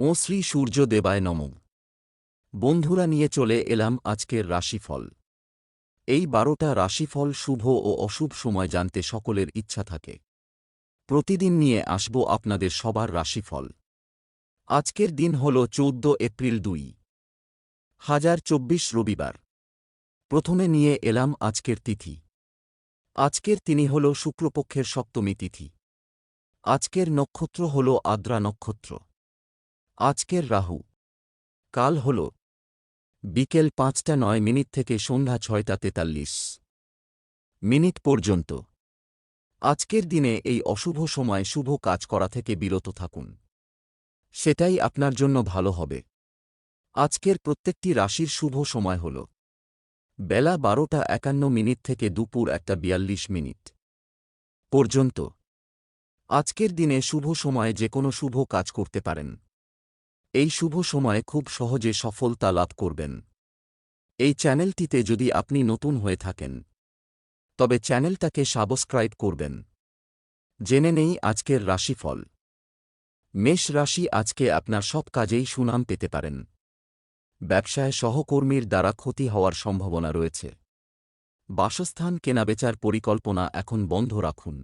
ও শ্রী সূর্য দেবায় নমঃ। বন্ধুরা, নিয়ে চলে এলাম আজকের রাশিফল। এই 12টা রাশিফল শুভ ও অশুভ সময় জানতে সকলের ইচ্ছা থাকে। প্রতিদিন নিয়ে আসব আপনাদের সবার রাশিফল। আজকের দিন হল 14 এপ্রিল 2024 রবিবার। প্রথমে নিয়ে এলাম আজকের তিথি। আজকের তিনি হল শুক্লপক্ষের সপ্তমী তিথি। আজকের নক্ষত্র হল আদ্রা নক্ষত্র। আজকের রাহু কাল হল বিকেল 5টা 9 থেকে সন্ধ্যা 6টা 43 পর্যন্ত। আজকের দিনে এই অশুভ সময়ে শুভ কাজ করা থেকে বিরত থাকুন, সেটাই আপনার জন্য ভালো হবে। আজকের প্রত্যেকটি রাশির শুভ সময় হল বেলা 12টা 51 থেকে দুপুর 1টা 42 পর্যন্ত। আজকের দিনে শুভ সময়ে যে কোনো শুভ কাজ করতে পারেন। এই শুভ সময়ে খুব সহজে সফলতা লাভ করবেন। এই চ্যানেলটিতে যদি আপনি নতুন হয়ে থাকেন, তবে চ্যানেলটাকে সাবস্ক্রাইব করবেন। জেনে নেই আজকের রাশিফল। মেষ রাশি, আজকে আপনার সব কাজেই সুনাম পেতে পারেন। ব্যবসায় সহকর্মীর দ্বারা ক্ষতি হওয়ার সম্ভাবনা রয়েছে। বাসস্থান কেনাবেচার পরিকল্পনা এখন বন্ধ রাখুন।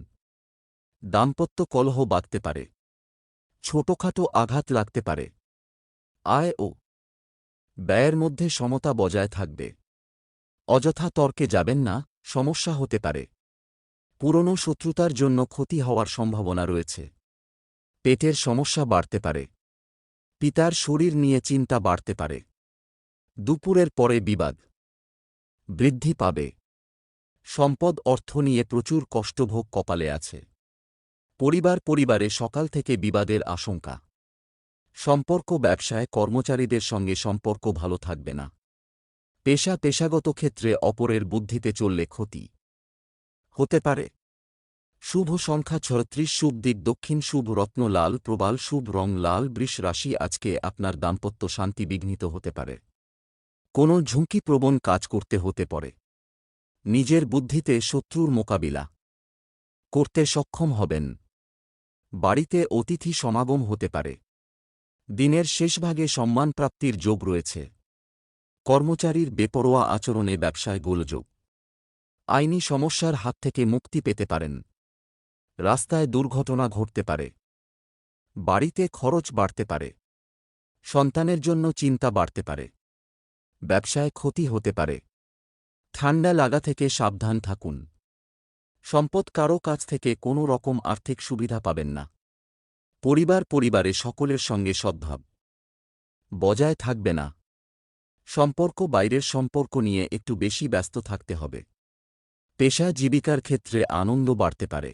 দাম্পত্য কলহ বাধতে পারে। ছোটখাটো আঘাত লাগতে পারে। আয় ও ব্যয়ের মধ্যে সমতা বজায় থাকবে। অযথা তর্কে যাবেন না, সমস্যা হতে পারে। পুরনো শত্রুতার জন্য ক্ষতি হওয়ার সম্ভাবনা রয়েছে। পেটের সমস্যা বাড়তে পারে। পিতার শরীর নিয়ে চিন্তা বাড়তে পারে। দুপুরের পরে বিবাদ বৃদ্ধি পাবে। সম্পদ অর্থ নিয়ে প্রচুর কষ্টভোগ কপালে আছে। পরিবারে সকাল থেকে বিবাদের আশঙ্কা। সম্পর্ক ব্যবসায় কর্মচারীদের সঙ্গে সম্পর্ক ভালো থাকবে না। পেশাগত ক্ষেত্রে অপরের বুদ্ধিতে চললে ক্ষতি হতে পারে। শুভ সংখ্যা 36, শুভ দিক দক্ষিণ, শুভ রত্ন লাল প্রবাল, শুভ রং লাল। বৃষ রাশি, আজকে আপনার দাম্পত্য শান্তি বিঘ্নিত হতে পারে। কোনো ঝুঁকিপ্রবণ কাজ করতে হতে পারে। নিজের বুদ্ধিতে শত্রুর মোকাবিলা করতে সক্ষম হবেন। বাড়িতে অতিথি সমাগম হতে পারে। দিনের শেষভাগে সম্মানপ্রাপ্তির যোগ রয়েছে। কর্মচারীর বেপরোয়া আচরণে ব্যবসায় গোলযোগ। আইনি সমস্যার হাত থেকে মুক্তি পেতে পারেন। রাস্তায় দুর্ঘটনা ঘটতে পারে। বাড়িতে খরচ বাড়তে পারে। সন্তানের জন্য চিন্তা বাড়তে পারে। ব্যবসায় ক্ষতি হতে পারে। ঠান্ডা লাগা থেকে সাবধান থাকুন। সম্পদ কারো কাছ থেকে কোনো রকম আর্থিক সুবিধা পাবেন না। পরিবারে সকলের সঙ্গে সদ্ভাব বজায় থাকবে না। সম্পর্ক বাইরের সম্পর্ক নিয়ে একটু বেশি ব্যস্ত থাকতে হবে। পেশা জীবিকার ক্ষেত্রে আনন্দ বাড়তে পারে।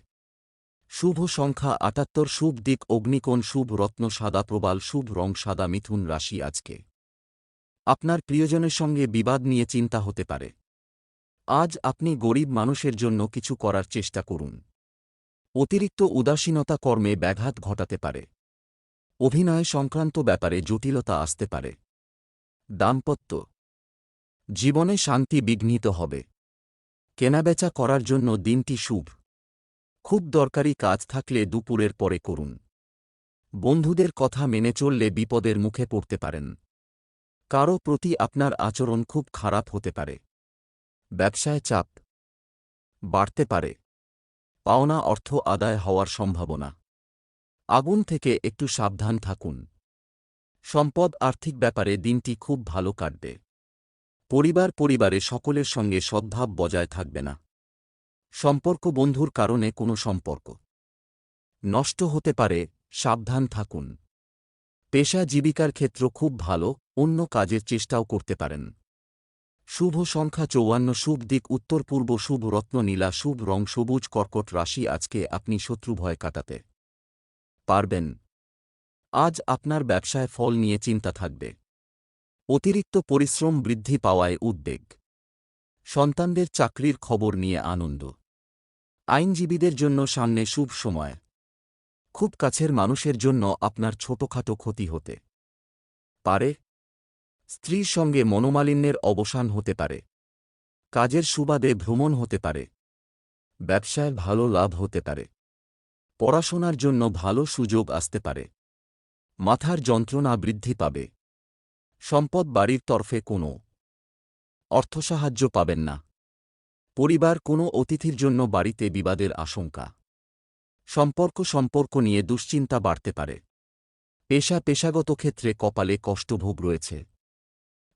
শুভ সংখ্যা 78, শুভ দিক অগ্নিকোণ, শুভ রত্ন সাদা প্রবাল, শুভ রং সাদা। মিথুন রাশি, আজকে আপনার প্রিয়জনের সঙ্গে বিবাদ নিয়ে চিন্তা হতে পারে। আজ আপনি গরিব মানুষের জন্য কিছু করার চেষ্টা করুন। অতিরিক্ত উদাসীনতা কর্মে ব্যাঘাত ঘটাতে পারে। অভিনয় সংক্রান্ত ব্যাপারে জটিলতা আসতে পারে। দাম্পত্য জীবনে শান্তি বিঘ্নিত হবে। কেনাবেচা করার জন্য দিনটি শুভ। খুব দরকারি কাজ থাকলে দুপুরের পরে করুন। বন্ধুদের কথা মেনে চললে বিপদের মুখে পড়তে পারেন। কারো প্রতি আপনার আচরণ খুব খারাপ হতে পারে। ব্যবসায় চাপ বাড়তে পারে। পাওনা অর্থ আদায় হওয়ার সম্ভাবনা। আগুন থেকে একটু সাবধান থাকুন। সম্পদ আর্থিক ব্যাপারে দিনটি খুব ভালো কাটবে। পরিবারে সকলের সঙ্গে সদ্ভাব বজায় থাকবে না। সম্পর্ক বন্ধুর কারণে কোনো সম্পর্ক নষ্ট হতে পারে, সাবধান থাকুন। পেশা জীবিকার ক্ষেত্র খুব ভালো, অন্য কাজের চেষ্টাও করতে পারেন। শুভ সংখ্যা 54, শুভ দিক উত্তর পূর্ব, শুভ রত্ন নীলা, শুভ রং সবুজ। কর্কট রাশি, আজকে আপনি শত্রু ভয় কাটাতে পারবেন। আজ আপনার ব্যবসায় ফল নিয়ে চিন্তা থাকবে। অতিরিক্ত পরিশ্রম বৃদ্ধি পাওয়ায় উদ্বেগ। সন্তানদের চাকরির খবর নিয়ে আনন্দ। আইনজীবীদের জন্য সামনে শুভ সময়। খুব কাছের মানুষের জন্য আপনার ছোটখাটো ক্ষতি হতে পারে। স্ত্রীর সঙ্গে মনোমালিন্যের অবসান হতে পারে। কাজের সুবাদে ভ্রমণ হতে পারে। ব্যবসায় ভালো লাভ হতে পারে। পড়াশোনার জন্য ভালো সুযোগ আসতে পারে। মাথার যন্ত্রণা বৃদ্ধি পাবে। সম্পদ বাড়ির তরফে কোনো অর্থসাহায্য পাবেন না। পরিবার কোনো অতিথির জন্য বাড়িতে বিবাদের আশঙ্কা। সম্পর্ক নিয়ে দুশ্চিন্তা বাড়তে পারে। পেশাগত ক্ষেত্রে কপালে কষ্টভোগ রয়েছে।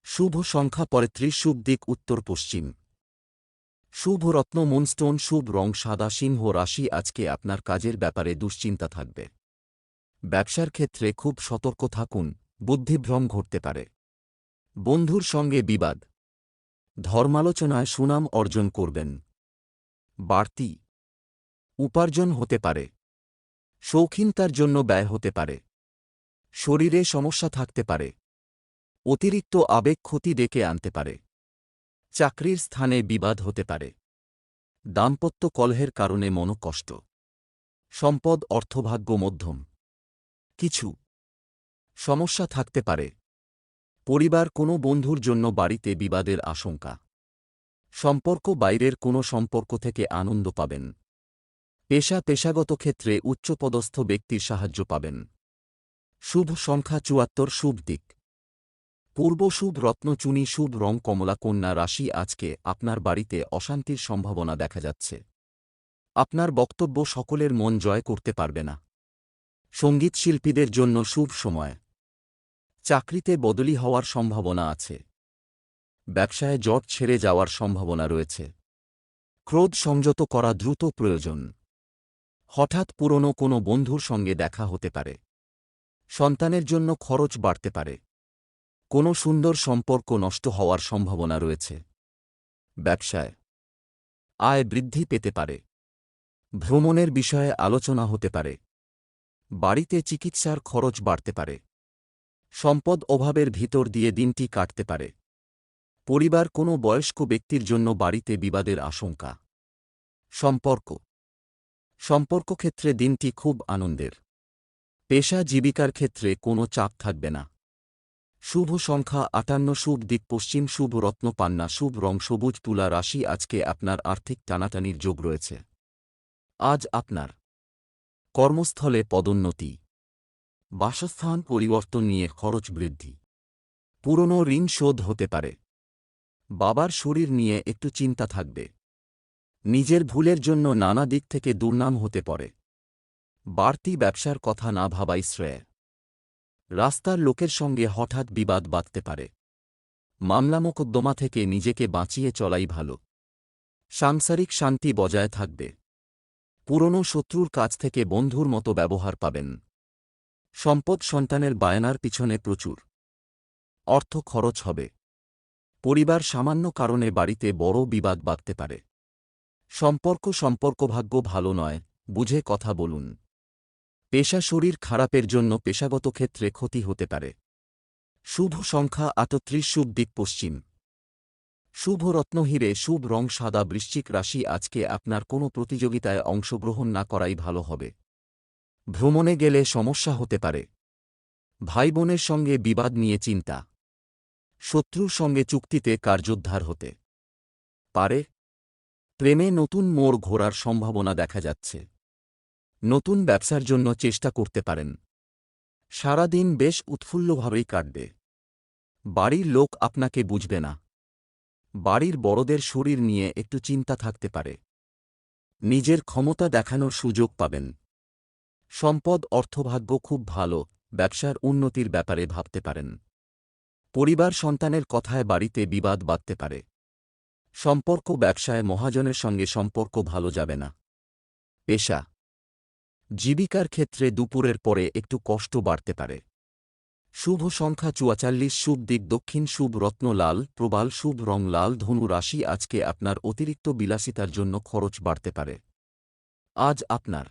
শুভ সংখ্যা ৩৫, শুভ দিক উত্তর পশ্চিম। শুভ রত্ন মুনস্টোন, শুভ রং সাদা। সিংহ রাশি, আজকে আপনার কাজের ব্যাপারে দুশ্চিন্তা থাকবে। ব্যবসার ক্ষেত্রে খুব সতর্ক থাকুন, বুদ্ধিভ্রম ঘটতে পারে। বন্ধুর সঙ্গে বিবাদ। ধর্মালোচনায় সুনাম অর্জন করবেন। বাড়তি উপার্জন হতে পারে। শৌখিনতার জন্য ব্যয় হতে পারে। শরীরে সমস্যা থাকতে পারে। অতিরিক্ত আবেগ ক্ষতি ডেকে আনতে পারে। চাকরির স্থানে বিবাদ হতে পারে। দাম্পত্য কলহের কারণে মনোকষ্ট। সম্পদ অর্থভাগ্য মধ্যম। কিছু সমস্যা থাকতে পারে। পরিবার কোনো বন্ধুর জন্য বাড়িতে বিবাদের আশঙ্কা। সম্পর্ক বাইরের কোনো সম্পর্ক থেকে আনন্দ পাবেন। পেশাগত ক্ষেত্রে উচ্চপদস্থ ব্যক্তির সাহায্য পাবেন। শুভ সংখ্যা ৭৪, শুভ দিক পূর্ব, শুভ রত্ন চুনি, শুভ রং কমলা। কন্যা রাশি, আজকে আপনার বাড়িতে অশান্তির সম্ভাবনা দেখা যাচ্ছে। আপনার বক্তব্য সকলের মন জয় করতে পারবে না। সঙ্গীত শিল্পীদের জন্য শুভ সময়। চাকরিতে বদলি হওয়ার সম্ভাবনা আছে। ব্যবসায় জট ছেড়ে যাওয়ার সম্ভাবনা রয়েছে। ক্রোধ সংযত করা দ্রুত প্রয়োজন। হঠাৎ পুরনো কোনো বন্ধুর সঙ্গে দেখা হতে পারে। সন্তানের জন্য খরচ বাড়তে পারে। কোনো সুন্দর সম্পর্ক নষ্ট হওয়ার সম্ভাবনা রয়েছে। ব্যবসায় আয় বৃদ্ধি পেতে পারে। ভ্রমণের বিষয়ে আলোচনা হতে পারে। বাড়িতে চিকিৎসার খরচ বাড়তে পারে। সম্পদ অভাবের ভিতর দিয়ে দিনটি কাটতে পারে। পরিবার কোনো বয়স্ক ব্যক্তির জন্য বাড়িতে বিবাদের আশঙ্কা। সম্পর্ক ক্ষেত্রে দিনটি খুব আনন্দের। পেশা জীবিকার ক্ষেত্রে কোনো চাপ থাকবে না। শুভ সংখ্যা ৫৮, শুভ দিক পশ্চিম, শুভ রত্ন পান্না, শুভ রং সবুজ। তুলা রাশি, আজকে আপনার আর্থিক টানাটানির যোগ রয়েছে। আজ আপনার কর্মস্থলে পদোন্নতি। বাসস্থান পরিবর্তন নিয়ে খরচ বৃদ্ধি। পুরনো ঋণ শোধ হতে পারে। বাবার শরীর নিয়ে একটু চিন্তা থাকবে। নিজের ভুলের জন্য নানা দিক থেকে দুর্নাম হতে পারে। বাড়তি ব্যবসার কথা না ভাবাই শ্রেয়। রাস্তার লোকের সঙ্গে হঠাৎ বিবাদ বাঁধতে পারে। মামলা মোকদ্দমা থেকে নিজেকে বাঁচিয়ে চলাই ভালো। সাংসারিক শান্তি বজায় থাকবে। পুরনো শত্রুর কাছ থেকে বন্ধুর মতো ব্যবহার পাবেন। সম্পদ সন্তানের বায়নার পিছনে প্রচুর অর্থ খরচ হবে। পরিবার সামান্য কারণে বাড়িতে বড় বিবাদ বাঁধতে পারে। সম্পর্কভাগ্য ভালো নয়, বুঝে কথা বলুন। শরীর খারাপের জন্য পেশাগত ক্ষেত্রে ক্ষতি হতে পারে। শুভ সংখ্যা ৩৮, শুভ দিক পশ্চিম। শুভ রত্ন হীরে, শুভ রং সাদা। বৃশ্চিক রাশি, আজকে আপনার কোনো প্রতিযোগিতায় অংশগ্রহণ না করাই ভালো হবে। ভ্রমণে গেলে সমস্যা হতে পারে। ভাই বোনের সঙ্গে বিবাদ নিয়ে চিন্তা। শত্রুর সঙ্গে চুক্তিতে কার্যোদ্ধার হতে পারে। প্রেমে নতুন মোড় ঘোরার সম্ভাবনা দেখা যাচ্ছে। নতুন ব্যবসার জন্য চেষ্টা করতে পারেন। সারাদিন বেশ উৎফুল্লভাবেই কাটবে। বাড়ির লোক আপনাকে বুঝবে না। বাড়ির বড়দের শরীর নিয়ে একটু চিন্তা থাকতে পারে। নিজের ক্ষমতা দেখানোর সুযোগ পাবেন। সম্পদ অর্থভাগ্য খুব ভালো। ব্যবসার উন্নতির ব্যাপারে ভাবতে পারেন। পরিবার সন্তানের কথায় বাড়িতে বিবাদ বাধতে পারে। ব্যবসায় মহাজনের সঙ্গে সম্পর্ক ভালো যাবে না। পেশা জীবিকার ক্ষেত্রে দুপুরের পরে একটু কষ্ট বাড়তে পারে। শুভ সংখ্যা ৪৪, শুভ দিক দক্ষিণ, শুভ রত্ন লাল প্রবাল, শুভ রং লাল। ধনু রাশি, আজকে আপনার অতিরিক্ত বিলাসিতার জন্য খরচ বাড়তে পারে। আজ আপনার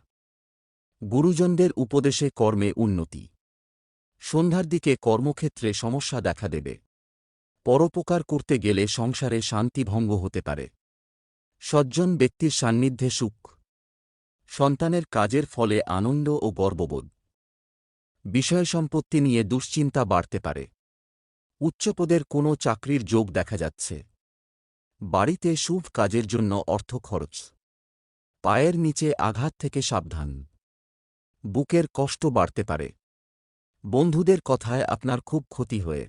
গুরুজনদের উপদেশে কর্মে উন্নতি। সন্ধ্যার দিকে কর্মক্ষেত্রে সমস্যা দেখা দেবে। পরোপকার করতে গেলে সংসারে শান্তি ভঙ্গ হতে পারে। সজ্জন ব্যক্তির সান্নিধ্যে সুখ। সন্তানের কাজের ফলে আনন্দ ও গর্ববোধ। বিষয় সম্পত্তি নিয়ে দুশ্চিন্তা বাড়তে পারে। উচ্চপদের কোনো চাকরির যোগ দেখা যাচ্ছে। বাড়িতে শুভ কাজের জন্য অর্থ খরচ। পায়ের নিচে আঘাত থেকে সাবধান। বুকের কষ্ট বাড়তে পারে। বন্ধুদের কথায় আপনার খুব ক্ষতি হয়ে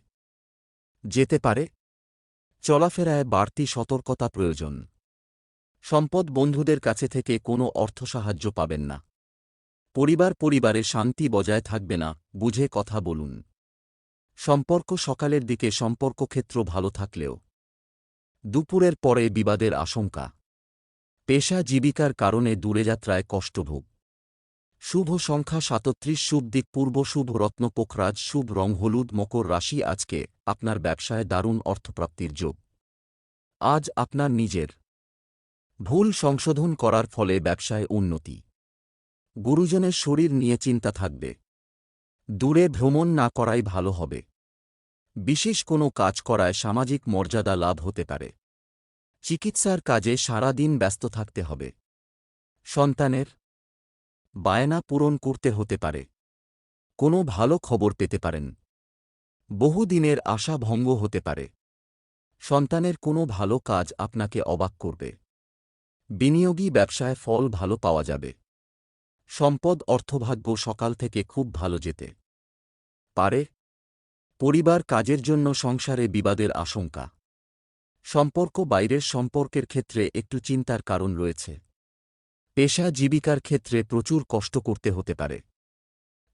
যেতে পারে। চলাফেরায় বাড়তি সতর্কতা প্রয়োজন। সম্পদ বন্ধুদের কাছে থেকে কোনো অর্থ সাহায্য পাবেন না। পরিবারে শান্তি বজায় থাকবে না, বুঝে কথা বলুন। সম্পর্ক সকালের দিকে সম্পর্কক্ষেত্র ভালো থাকলেও দুপুরের পরে বিবাদের আশঙ্কা। পেশা জীবিকার কারণে দূরেযাত্রায় কষ্টভোগ। শুভ সংখ্যা 37, শুভ দিক পূর্ব, শুভ রত্ন পোখরাজ, শুভ রং হলুদ। মকর রাশি, আজকে আপনার ব্যবসায় দারুণ অর্থপ্রাপ্তির যোগ। আজ আপনার নিজের ভুল সংশোধন করার ফলে ব্যবসায় উন্নতি। গুরুজনের শরীর নিয়ে চিন্তা থাকবে। দূরে ভ্রমণ না করাই ভালো হবে। বিশেষ কোনো কাজ করায় সামাজিক মর্যাদা লাভ হতে পারে। চিকিৎসার কাজে সারা দিন ব্যস্ত থাকতে হবে। সন্তানের বায়না পূরণ করতে হতে পারে। কোনো ভালো খবর পেতে পারেন। বহুদিনের আশা ভঙ্গ হতে পারে। সন্তানের কোনো ভালো কাজ আপনাকে অবাক করবে। বিনিয়োগী ব্যবসায় ফল ভালো পাওয়া যাবে। সম্পদ অর্থভাগ্য সকাল থেকে খুব ভালো যেতে পারে। পরিবার কাজের জন্য সংসারে বিবাদের আশঙ্কা। সম্পর্ক বাইরের সম্পর্কের ক্ষেত্রে একটু চিন্তার কারণ রয়েছে। পেশা জীবিকার ক্ষেত্রে প্রচুর কষ্ট করতে হতে পারে।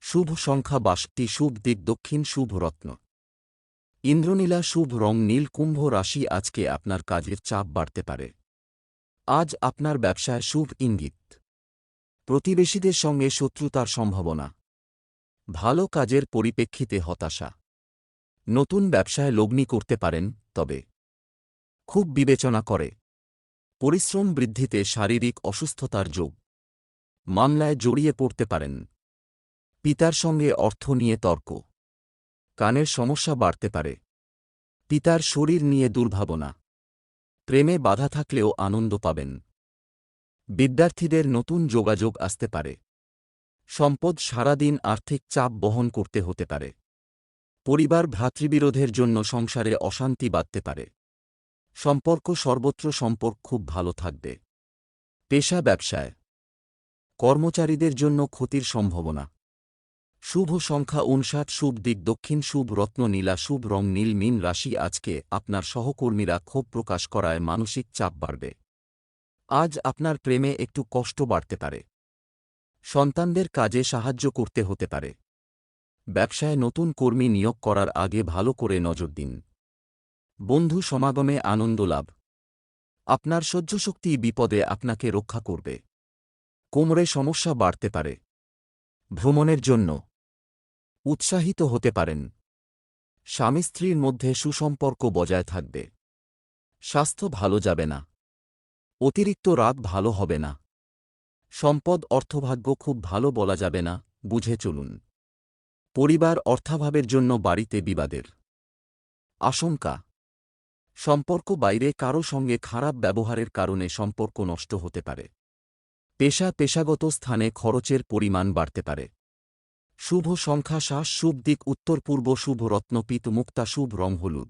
শুভ সংখ্যা 62, শুভ দিক দক্ষিণ, শুভ রত্ন ইন্দ্রনীলা, শুভ রং নীল। কুম্ভ রাশি, আজকে আপনার কাজের চাপ বাড়তে পারে। আজ আপনার ব্যবসায় শুভ ইঙ্গিত। প্রতিবেশীদের সঙ্গে শত্রুতার সম্ভাবনা। ভালো কাজের পরিপ্রেক্ষিতে হতাশা। নতুন ব্যবসায় লগ্নি করতে পারেন, তবে খুব বিবেচনা করে। পরিশ্রম বৃদ্ধিতে শারীরিক অসুস্থতার যোগ। মামলায় জড়িয়ে পড়তে পারেন। পিতার সঙ্গে অর্থ নিয়ে তর্ক। কানের সমস্যা বাড়তে পারে। পিতার শরীর নিয়ে দুর্ভাবনা। প্রেমে বাধা থাকলেও আনন্দ পাবেন। বিদ্যার্থীদের নতুন যোগাযোগ আসতে পারে। সম্পদ সারাদিন আর্থিক চাপ বহন করতে হতে পারে। পরিবার ভ্রাতৃবিরোধের জন্য সংসারে অশান্তি বাধতে পারে। সম্পর্ক সর্বত্র সম্পর্ক খুব ভালো থাকবে। পেশা ব্যবসায় কর্মচারীদের জন্য ক্ষতির সম্ভাবনা। শুভ সংখ্যা 59, শুভ দিক দক্ষিণ, শুভ রত্ন নীলা, শুভ রং নীল। মীন রাশি, আজকে আপনার সহকর্মীরা ক্ষোভ প্রকাশ করায় মানসিক চাপ বাড়বে। আজ আপনার প্রেমে একটু কষ্ট বাড়তে পারে। সন্তানদের কাজে সাহায্য করতে হতে পারে। ব্যবসায় নতুন কর্মী নিয়োগ করার আগে ভালো করে নজর দিন। বন্ধু সমাগমে আনন্দ লাভ। আপনার সহ্যশক্তি বিপদে আপনাকে রক্ষা করবে। কোমরে সমস্যা বাড়তে পারে। ভ্রমণের জন্য উৎসাহিত হতে পারেন। স্বামী স্ত্রীর মধ্যে সুসম্পর্ক বজায় থাকবে। স্বাস্থ্য ভালো যাবে না। অতিরিক্ত রাগ ভালো হবে না। সম্পদ অর্থভাগ্য খুব ভালো বলা যাবে না, বুঝে চলুন। পরিবার অর্থাভাবের জন্য বাড়িতে বিবাদের আশঙ্কা। সম্পর্ক বাইরে কারো সঙ্গে খারাপ ব্যবহারের কারণে সম্পর্ক নষ্ট হতে পারে। পেশাগত স্থানে খরচের পরিমাণ বাড়তে পারে। শুভ সংখ্যা 7, শুভ দিক উত্তর পূর্ব, শুভ রত্ন পিত মুক্তা, শুভ রং হলুদ।